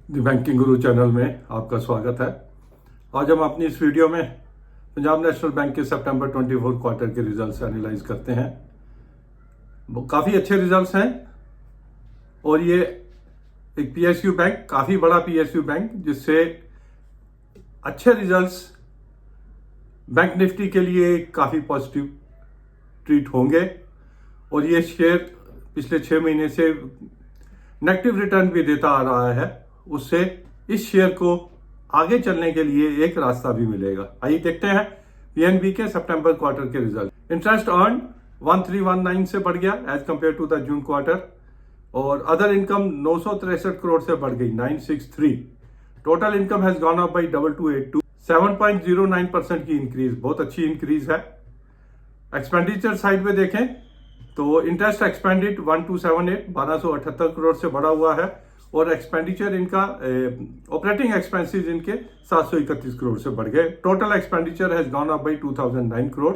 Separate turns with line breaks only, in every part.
The banking Guru channel में आपका स्वागत है। आज हम अपनी इस वीडियो में पंजाब नेशनल बैंक के सितंबर 24 क्वार्टर के रिजल्ट्स एनालाइज करते हैं। काफ़ी अच्छे रिजल्ट्स हैं और ये एक पीएसयू बैंक, काफ़ी बड़ा पीएसयू बैंक, जिससे अच्छे रिजल्ट्स बैंक निफ्टी के लिए काफ़ी पॉजिटिव ट्रीट होंगे। और ये शेयर पिछले 6 महीने से नेगेटिव रिटर्न भी देता आ रहा है, उससे इस शेयर को आगे चलने के लिए एक रास्ता भी मिलेगा। आइए देखते हैं पीएनबी के सितंबर क्वार्टर के रिजल्ट। इंटरेस्ट अर्न 1319 से बढ़ गया as compared to the June quarter, और अदर इनकम 963 करोड़ से बढ़ गई 963। Total income has gone up by 2282, 7.09% की इंक्रीज, बहुत अच्छी इंक्रीज है। एक्सपेंडिचर साइड में देखें तो इंटरेस्ट एक्सपेंडेड 1278, 1278 करोड़ से बढ़ा हुआ है, और एक्सपेंडिचर इनका ऑपरेटिंग एक्सपेंसेस इनके 731 करोड़ से बढ़ गए। Total expenditure has gone up by 2009 crore,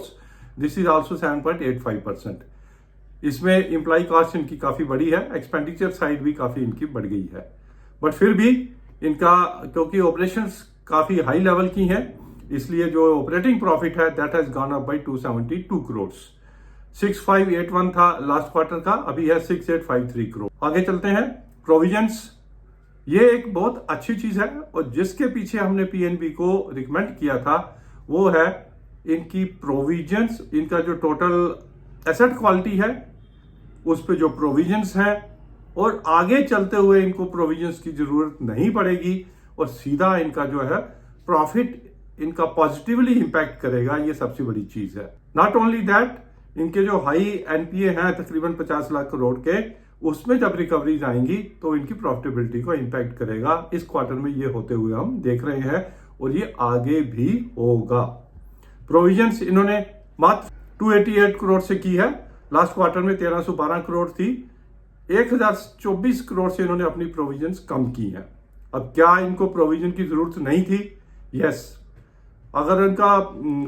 this is also 7.85%। इसमें एम्प्लॉय कॉस्ट इनकी काफी बड़ी है, एक्सपेंडिचर साइड भी काफी इनकी बढ़ गई है, बट फिर भी इनका क्योंकि ऑपरेशंस काफी हाई लेवल की हैं, इसलिए जो ऑपरेटिंग प्रॉफिट है that has gone up by 272 crore. 6581 था लास्ट क्वार्टर का, अभी है 6853 करोड़। आगे चलते हैं। प्रोविजंस, ये एक बहुत अच्छी चीज है, और जिसके पीछे हमने पीएनबी को रिकमेंड किया था वो है इनकी प्रोविजंस। इनका जो टोटल एसेट क्वालिटी है उस पे जो प्रोविजंस है, और आगे चलते हुए इनको प्रोविजंस की जरूरत नहीं पड़ेगी, और सीधा इनका जो है प्रॉफिट इनका पॉजिटिवली इंपैक्ट करेगा। ये सबसे बड़ी चीज है। नॉट ओनली दैट, इनके जो हाई एनपीए हैं तकरीबन 50 लाख करोड़ के, उसमें जब रिकवरीज आएंगी तो इनकी प्रॉफिटेबिलिटी को इंपैक्ट करेगा। इस क्वार्टर में ये होते हुए हम देख रहे हैं, और ये आगे भी होगा। प्रोविजंस इन्होंने मात्र 288 करोड़ से की है, लास्ट क्वार्टर में 1312 करोड़ थी, 1024 करोड़ से इन्होंने अपनी प्रोविजंस कम की है। अब क्या इनको प्रोविजन की जरूरत नहीं थी? यस, अगर इनका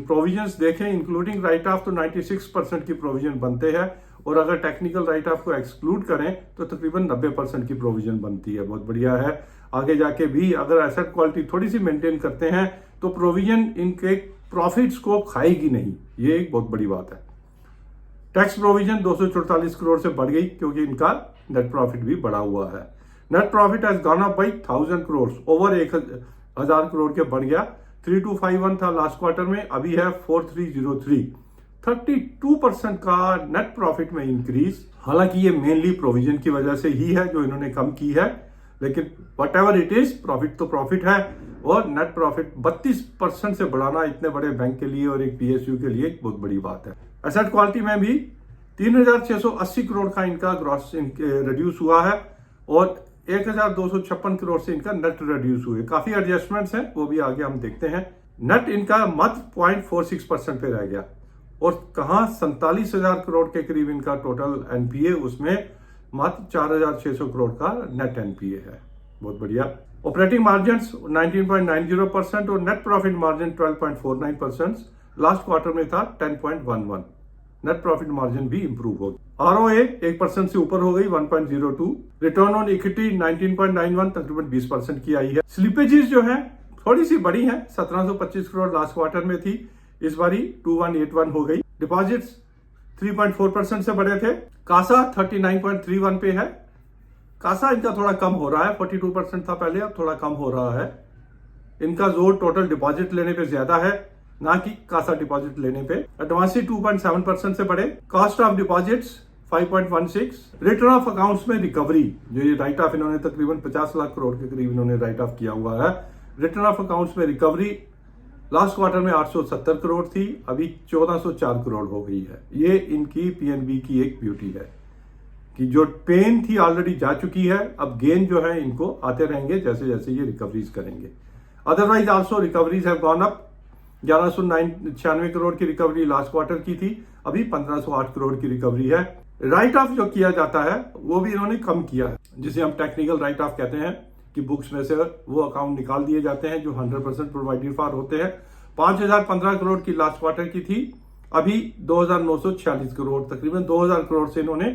प्रोविजंस देखें इंक्लूडिंग राइट ऑफ तो 96% की प्रोविजन बनते हैं, और अगर टेक्निकल राइट ऑफ को एक्सक्लूड करें तो तकरीबन 90% की प्रोविजन बनती है। बहुत बढ़िया है। आगे जाके भी अगर एसेट क्वालिटी थोड़ी सी मेंटेन करते हैं तो प्रोविजन इनके प्रॉफिट्स को खाएगी नहीं, ये एक बहुत बड़ी बात है। टैक्स प्रोविजन 244 करोड़ से बढ़ गई क्योंकि इनका नेट प्रॉफिट भी बढ़ा हुआ है। Net profit has gone up by 1000 crore, over 1000 crore के बढ़ गया। 3251 था लास्ट क्वार्टर में, अभी है 4303, 32% का नेट प्रॉफिट में इंक्रीज। हालांकि ये मेनली प्रोविजन की वजह से ही है जो इन्होंने कम की है, लेकिन what ever it is, profit तो प्रॉफिट है, और नेट प्रॉफिट 32% से बढ़ाना इतने बड़े बैंक के लिए और एक पीएसयू के लिए एक बहुत बड़ी बात है। एसेट क्वालिटी में भी 3680 करोड़ का इनका ग्रॉस रिड्यूस हुआ है, और 1256 करोड़ से इनका नेट रिड्यूस हुए। काफी एडजस्टमेंट्स हैं, वो भी आगे हम देखते हैं। नेट इनका मात्र 0.46% पे रह गया, और कहां 47,000 करोड़ के करीब इनका टोटल एनपीए, उसमें मात्र 4,600 करोड़ का नेट एनपीए है। बहुत बढ़िया। ऑपरेटिंग मार्जिन 19.90% और net profit margin 12.49%। Last quarter में था 10.11। नेट प्रॉफिट मार्जिन भी इंप्रूव हो गई। आरओए 1% से ऊपर हो गई 1.02। रिटर्न ऑन इक्विटी 19.91, तकरीबन 20% की आई है। स्लिपेजेस जो है थोड़ी सी बड़ी है, 1725 करोड़ लास्ट क्वार्टर में थी, इस बारी 2181 हो गई। डिपॉजिट्स 3.4% से बढ़े थे। कासा 39.31 पे है। कासा इनका थोड़ा कम हो रहा है, 42% था पहले, अब थोड़ा कम हो रहा है। इनका जोर टोटल डिपॉजिट लेने पे ज्यादा है, ना कि कासा डिपॉजिट लेने पे। एडवांसी 2.7% से बढ़े। Cost of deposits 5.16। Return of accounts में रिकवरी, जो ये राइट ऑफ इन्होंने तकरीबन 50 लाख करोड़ के करीब इन्होंने राइट ऑफ किया हुआ है। रिटर्न ऑफ अकाउंट्स में रिकवरी लास्ट क्वार्टर में 870 करोड़ थी, अभी 1404 करोड़ हो गई है। ये इनकी पीएनबी की एक ब्यूटी है कि जो पेन थी ऑलरेडी जा चुकी है, अब गेन जो है इनको आते रहेंगे जैसे जैसे ये रिकवरीज करेंगे। Otherwise also recoveries have gone up. 1196 crore की रिकवरी लास्ट क्वार्टर की थी, अभी 1508 करोड़ की रिकवरी है। राइट ऑफ जो किया जाता है वो भी इन्होंने कम किया है, जिसे हम टेक्निकल राइट ऑफ कहते हैं, कि बुक्स में से वो अकाउंट निकाल दिए जाते हैं जो 100% प्रोवाइडेड फॉर होते हैं। 5015 करोड़ की लास्ट क्वार्टर की थी, अभी 2946 करोड़, तकरीबन 2000 करोड़ से इन्होंने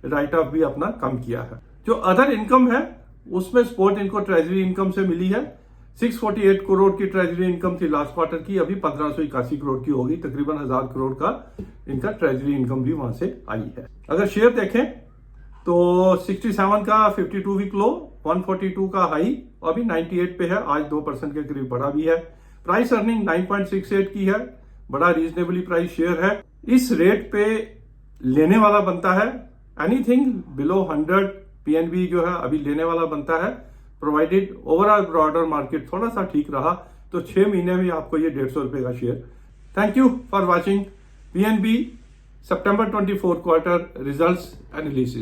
राइट ऑफ भी अपना कम किया है। जो अदर इनकम है उसमें सपोर्ट इनको ट्रेजरी इनकम से मिली है। 648 करोड़ की ट्रेजरी इनकम थी लास्ट क्वार्टर की, अभी 1581 करोड़ की होगी, तकरीबन 1000 करोड़ का इनका ट्रेजरी इनकम भी वहां से आई है। अगर शेयर देखें तो 67 का 52 वीक लो, 142 का हाई, और अभी 98 पे है, आज 2% के करीब बढ़ा भी है। प्राइस अर्निंग 9.68 की है, बड़ा रीजनेबली प्राइस शेयर है। इस रेट पे लेने वाला बनता है, एनीथिंग बिलो 100 पीएनबी जो है अभी लेने वाला बनता है, प्रोवाइडेड ओवरऑल ब्रॉडर मार्केट थोड़ा सा ठीक रहा तो 6 महीने में आपको ये 150 रुपए का share. Thank you for watching PNB September 24 quarter results analysis.